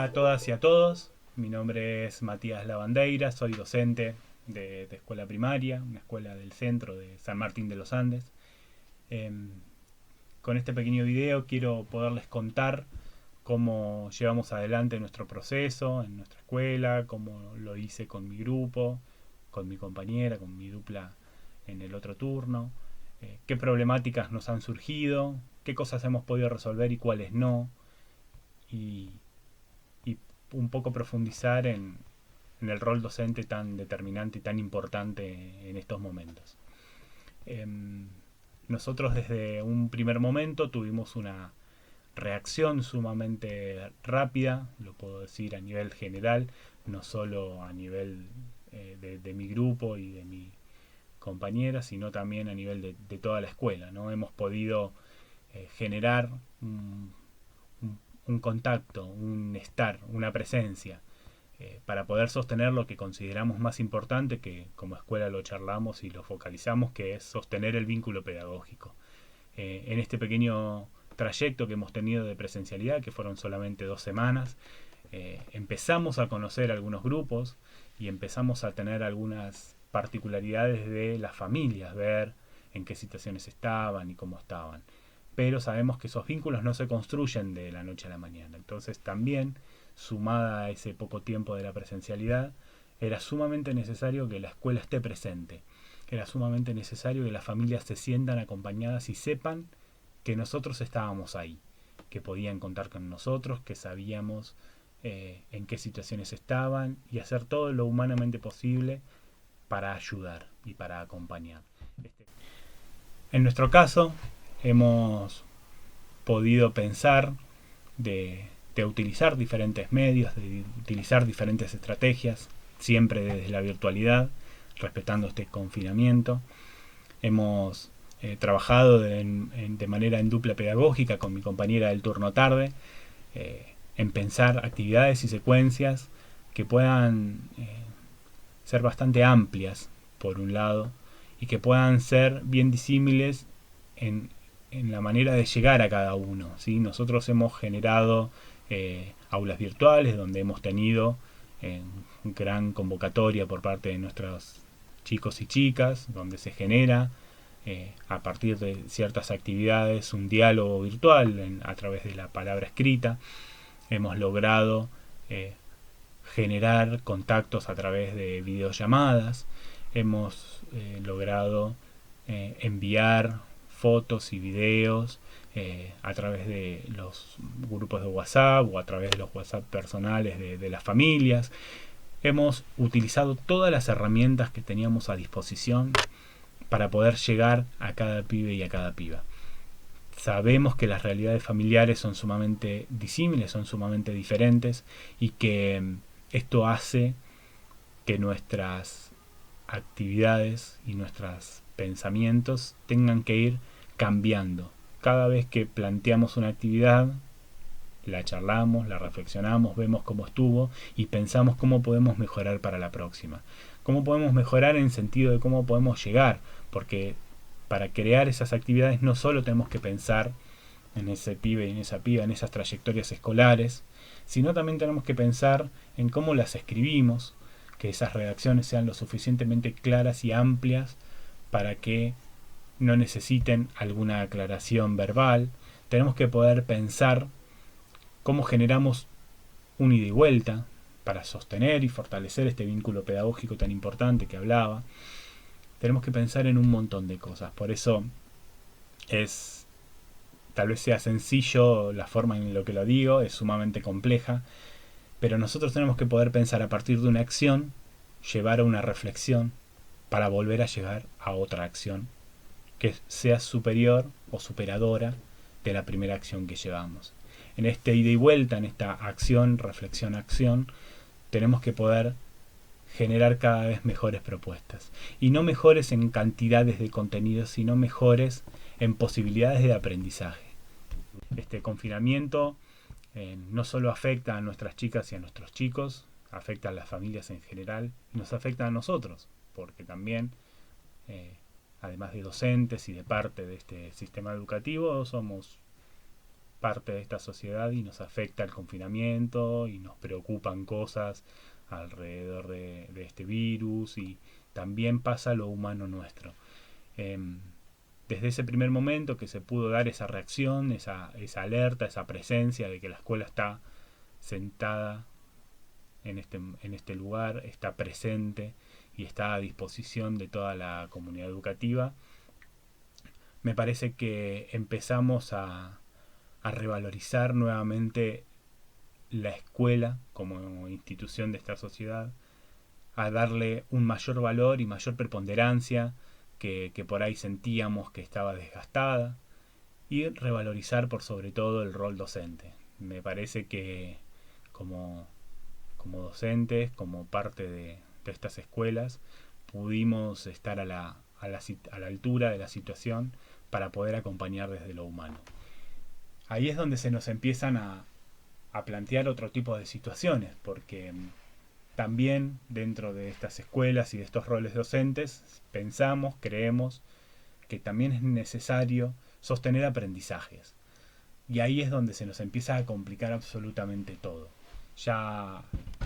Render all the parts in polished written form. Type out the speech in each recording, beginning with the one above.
Hola a todas y a todos, mi nombre es Matías Lavandeira, soy docente de escuela primaria, una escuela del centro de San Martín de los Andes. Em, con este pequeño video quiero poderles contar cómo llevamos adelante nuestro proceso en nuestra escuela, cómo lo hice con mi grupo, con mi compañera, con mi dupla en el otro turno, qué problemáticas nos han surgido, qué cosas hemos podido resolver y cuáles no, y, y un poco profundizar en el rol docente tan determinante y tan importante en estos momentos. Em, Nosotros desde un primer momento tuvimos una reacción sumamente rápida, lo puedo decir a nivel general, no solo a nivel de mi grupo y de mi compañera, sino también a nivel de toda la escuela, ¿no? Hemos podido generar un contacto, un estar, una presencia, para poder sostener lo que consideramos más importante, que como escuela lo charlamos y lo focalizamos, que es sostener el vínculo pedagógico. En este pequeño trayecto que hemos tenido de presencialidad, que fueron solamente 2 semanas, empezamos a conocer algunos grupos y empezamos a tener algunas particularidades de las familias, ver en qué situaciones estaban y cómo estaban. Pero sabemos que esos vínculos no se construyen de la noche a la mañana. Entonces también, sumada a ese poco tiempo de la presencialidad, era sumamente necesario que la escuela esté presente. Era sumamente necesario que las familias se sientan acompañadas y sepan que nosotros estábamos ahí, que podían contar con nosotros, que sabíamos en qué situaciones estaban y hacer todo lo humanamente posible para ayudar y para acompañar. En nuestro caso, hemos podido pensar de utilizar diferentes medios, de utilizar diferentes estrategias, siempre desde la virtualidad, respetando este confinamiento. Hemos trabajado de manera en dupla pedagógica con mi compañera del turno tarde, en pensar actividades y secuencias que puedan ser bastante amplias, por un lado, y que puedan ser bien disímiles en la manera de llegar a cada uno, ¿sí? Nosotros hemos generado aulas virtuales donde hemos tenido gran convocatoria por parte de nuestros chicos y chicas, donde se genera a partir de ciertas actividades un diálogo virtual a través de la palabra escrita. Hemos logrado generar contactos a través de videollamadas. Hemos logrado enviar fotos y videos a través de los grupos de WhatsApp o a través de los WhatsApp personales de las familias. Hemos utilizado todas las herramientas que teníamos a disposición para poder llegar a cada pibe y a cada piba. Sabemos que las realidades familiares son sumamente disímiles, son sumamente diferentes, y que esto hace que nuestras actividades y nuestros pensamientos tengan que ir cambiando. Cada vez que planteamos una actividad, la charlamos, la reflexionamos, vemos cómo estuvo y pensamos cómo podemos mejorar para la próxima. Cómo podemos mejorar en el sentido de cómo podemos llegar, porque para crear esas actividades no solo tenemos que pensar en ese pibe y en esa piba, en esas trayectorias escolares, sino también tenemos que pensar en cómo las escribimos, que esas redacciones sean lo suficientemente claras y amplias para que no necesiten alguna aclaración verbal. Tenemos que poder pensar cómo generamos un ida y vuelta para sostener y fortalecer este vínculo pedagógico tan importante que hablaba. Tenemos que pensar en un montón de cosas. Por eso tal vez sea sencillo la forma en lo que lo digo, es sumamente compleja, pero nosotros tenemos que poder pensar a partir de una acción, llevar a una reflexión, para volver a llegar a otra acción que sea superior o superadora de la primera acción que llevamos. En este ida y vuelta, en esta acción, reflexión, acción, tenemos que poder generar cada vez mejores propuestas. Y no mejores en cantidades de contenidos, sino mejores en posibilidades de aprendizaje. Este confinamiento no solo afecta a nuestras chicas y a nuestros chicos, afecta a las familias en general, y nos afecta a nosotros, porque también, además de docentes y de parte de este sistema educativo, somos parte de esta sociedad y nos afecta el confinamiento y nos preocupan cosas alrededor de este virus, y también pasa lo humano nuestro. Desde ese primer momento que se pudo dar esa reacción, esa alerta, esa presencia de que la escuela está sentada en este lugar, está presente y está a disposición de toda la comunidad educativa, me parece que empezamos a revalorizar nuevamente la escuela como institución de esta sociedad, a darle un mayor valor y mayor preponderancia que por ahí sentíamos que estaba desgastada, y revalorizar por sobre todo el rol docente. Me parece que como docentes, como parte de estas escuelas, pudimos estar a la altura de la situación para poder acompañar desde lo humano. Ahí es donde se nos empiezan a plantear otro tipo de situaciones, porque también dentro de estas escuelas y de estos roles docentes pensamos, creemos que también es necesario sostener aprendizajes. Y ahí es donde se nos empieza a complicar absolutamente todo. Ya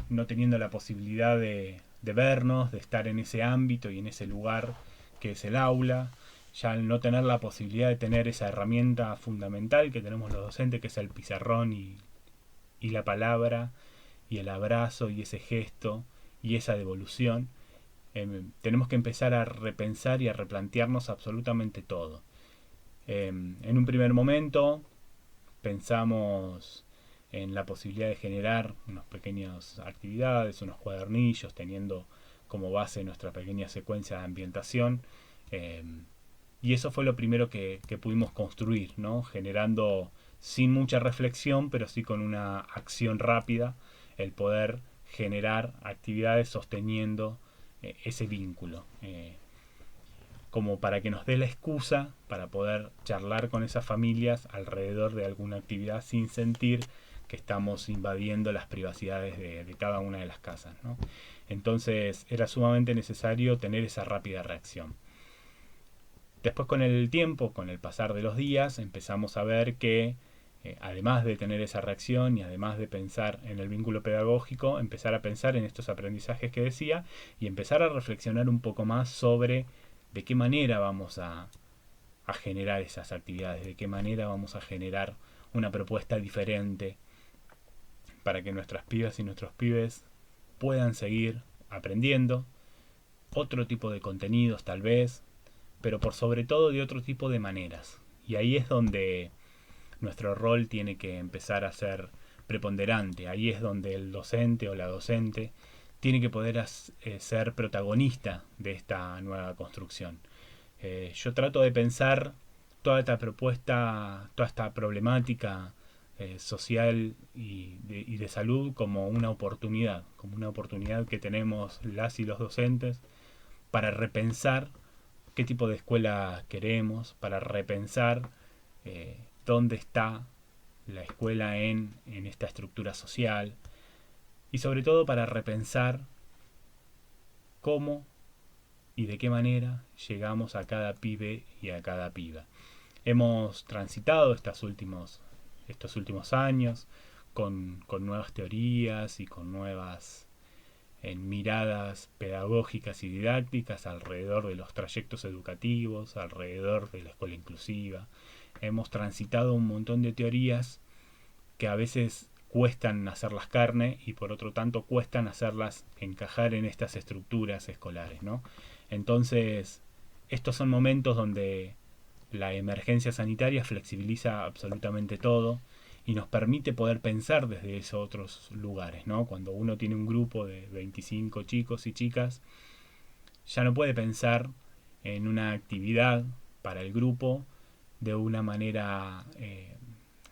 no teniendo la posibilidad de vernos, de estar en ese ámbito y en ese lugar que es el aula, ya al no tener la posibilidad de tener esa herramienta fundamental que tenemos los docentes, que es el pizarrón y la palabra y el abrazo y ese gesto y esa devolución, tenemos que empezar a repensar y a replantearnos absolutamente todo. En un primer momento pensamos en la posibilidad de generar unas pequeñas actividades, unos cuadernillos, teniendo como base nuestra pequeña secuencia de ambientación. Y eso fue lo primero que pudimos construir, ¿no? Generando sin mucha reflexión, pero sí con una acción rápida, el poder generar actividades sosteniendo ese vínculo, como para que nos dé la excusa para poder charlar con esas familias alrededor de alguna actividad sin sentir que estamos invadiendo las privacidades de cada una de las casas, ¿no? Entonces era sumamente necesario tener esa rápida reacción. Después, con el tiempo, con el pasar de los días, empezamos a ver que además de tener esa reacción y además de pensar en el vínculo pedagógico, empezar a pensar en estos aprendizajes que decía y empezar a reflexionar un poco más sobre de qué manera vamos a generar esas actividades, de qué manera vamos a generar una propuesta diferente para que nuestras pibas y nuestros pibes puedan seguir aprendiendo otro tipo de contenidos tal vez, pero por sobre todo de otro tipo de maneras. Y ahí es donde nuestro rol tiene que empezar a ser preponderante. Ahí es donde el docente o la docente tiene que poder ser protagonista de esta nueva construcción. Yo trato de pensar toda esta propuesta, toda esta problemática social y de salud como una oportunidad que tenemos las y los docentes para repensar qué tipo de escuela queremos, para repensar dónde está la escuela en esta estructura social, y sobre todo para repensar cómo y de qué manera llegamos a cada pibe y a cada piba. Hemos transitado estos últimos años con nuevas teorías y con nuevas miradas pedagógicas y didácticas alrededor de los trayectos educativos, alrededor de la escuela inclusiva. Hemos transitado un montón de teorías que a veces cuestan hacerlas carne y por otro tanto cuestan hacerlas encajar en estas estructuras escolares, ¿no? Entonces, estos son momentos donde la emergencia sanitaria flexibiliza absolutamente todo y nos permite poder pensar desde esos otros lugares, ¿no? Cuando uno tiene un grupo de 25 chicos y chicas, ya no puede pensar en una actividad para el grupo de una manera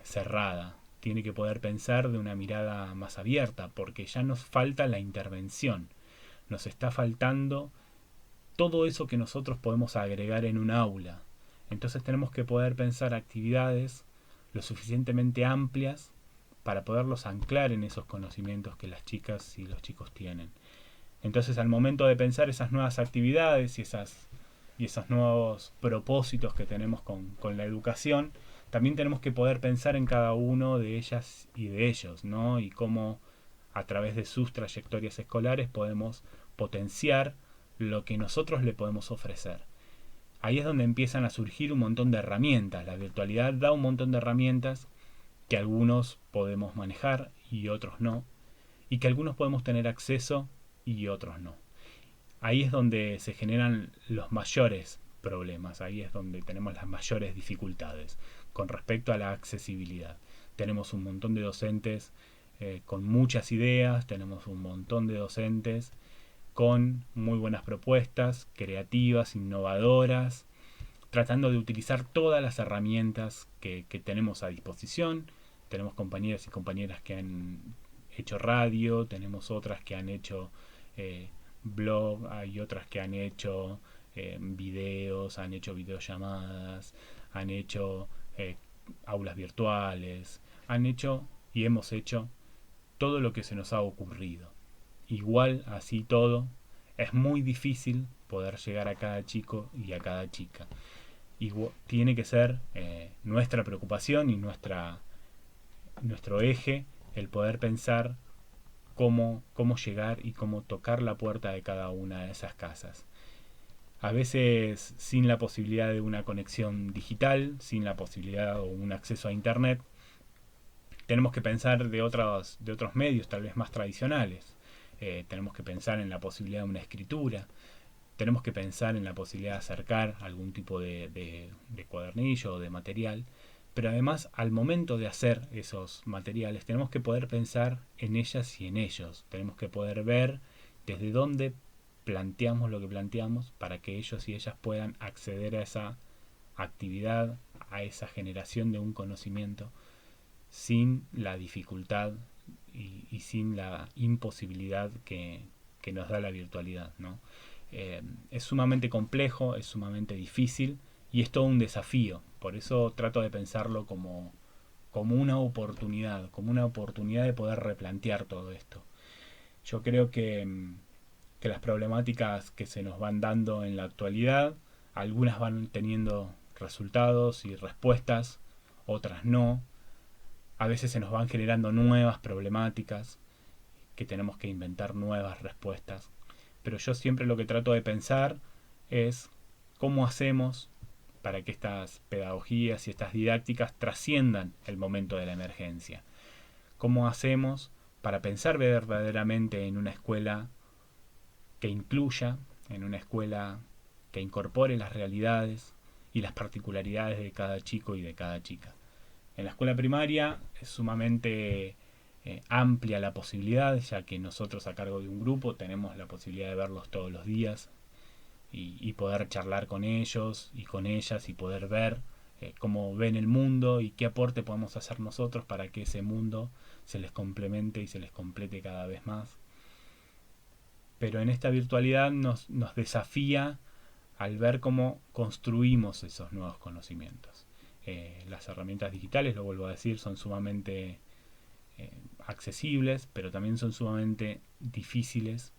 cerrada. Tiene que poder pensar de una mirada más abierta, porque ya nos falta la intervención. Nos está faltando todo eso que nosotros podemos agregar en un aula. Entonces tenemos que poder pensar actividades lo suficientemente amplias para poderlos anclar en esos conocimientos que las chicas y los chicos tienen. Entonces, al momento de pensar esas nuevas actividades y esos nuevos propósitos que tenemos con la educación, también tenemos que poder pensar en cada uno de ellas y de ellos, ¿no? Y cómo a través de sus trayectorias escolares podemos potenciar lo que nosotros le podemos ofrecer. Ahí es donde empiezan a surgir un montón de herramientas. La virtualidad da un montón de herramientas que algunos podemos manejar y otros no, y que algunos podemos tener acceso y otros no. Ahí es donde se generan los mayores problemas, ahí es donde tenemos las mayores dificultades con respecto a la accesibilidad. Tenemos un montón de docentes con muchas ideas, tenemos un montón de docentes con muy buenas propuestas, creativas, innovadoras, tratando de utilizar todas las herramientas que tenemos a disposición. Tenemos compañeras y compañeras que han hecho radio, tenemos otras que han hecho blog, hay otras que han hecho videos, han hecho videollamadas, han hecho aulas virtuales, han hecho y hemos hecho todo lo que se nos ha ocurrido. Igual, así todo, es muy difícil poder llegar a cada chico y a cada chica. Tiene que ser nuestra preocupación y nuestro eje el poder pensar cómo llegar y cómo tocar la puerta de cada una de esas casas. A veces sin la posibilidad de una conexión digital, sin la posibilidad o un acceso a internet, tenemos que pensar de otros medios tal vez más tradicionales. Tenemos que pensar en la posibilidad de una escritura, tenemos que pensar en la posibilidad de acercar algún tipo de cuadernillo o de material, pero además al momento de hacer esos materiales tenemos que poder pensar en ellas y en ellos, tenemos que poder ver desde dónde planteamos lo que planteamos para que ellos y ellas puedan acceder a esa actividad, a esa generación de un conocimiento sin la dificultad y sin la imposibilidad que nos da la virtualidad, ¿no? Es sumamente complejo, es sumamente difícil y es todo un desafío. Por eso trato de pensarlo como una oportunidad de poder replantear todo esto. Yo creo que las problemáticas que se nos van dando en la actualidad, algunas van teniendo resultados y respuestas, otras no. A veces se nos van generando nuevas problemáticas que tenemos que inventar nuevas respuestas. Pero yo siempre lo que trato de pensar es cómo hacemos para que estas pedagogías y estas didácticas trasciendan el momento de la emergencia. ¿Cómo hacemos para pensar verdaderamente en una escuela que incluya, en una escuela que incorpore las realidades y las particularidades de cada chico y de cada chica? En la escuela primaria es sumamente amplia la posibilidad, ya que nosotros a cargo de un grupo tenemos la posibilidad de verlos todos los días y poder charlar con ellos y con ellas y poder ver cómo ven el mundo y qué aporte podemos hacer nosotros para que ese mundo se les complemente y se les complete cada vez más. Pero en esta virtualidad nos desafía al ver cómo construimos esos nuevos conocimientos. Las herramientas digitales, lo vuelvo a decir, son sumamente accesibles, pero también son sumamente difíciles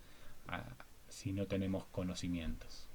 si no tenemos conocimientos.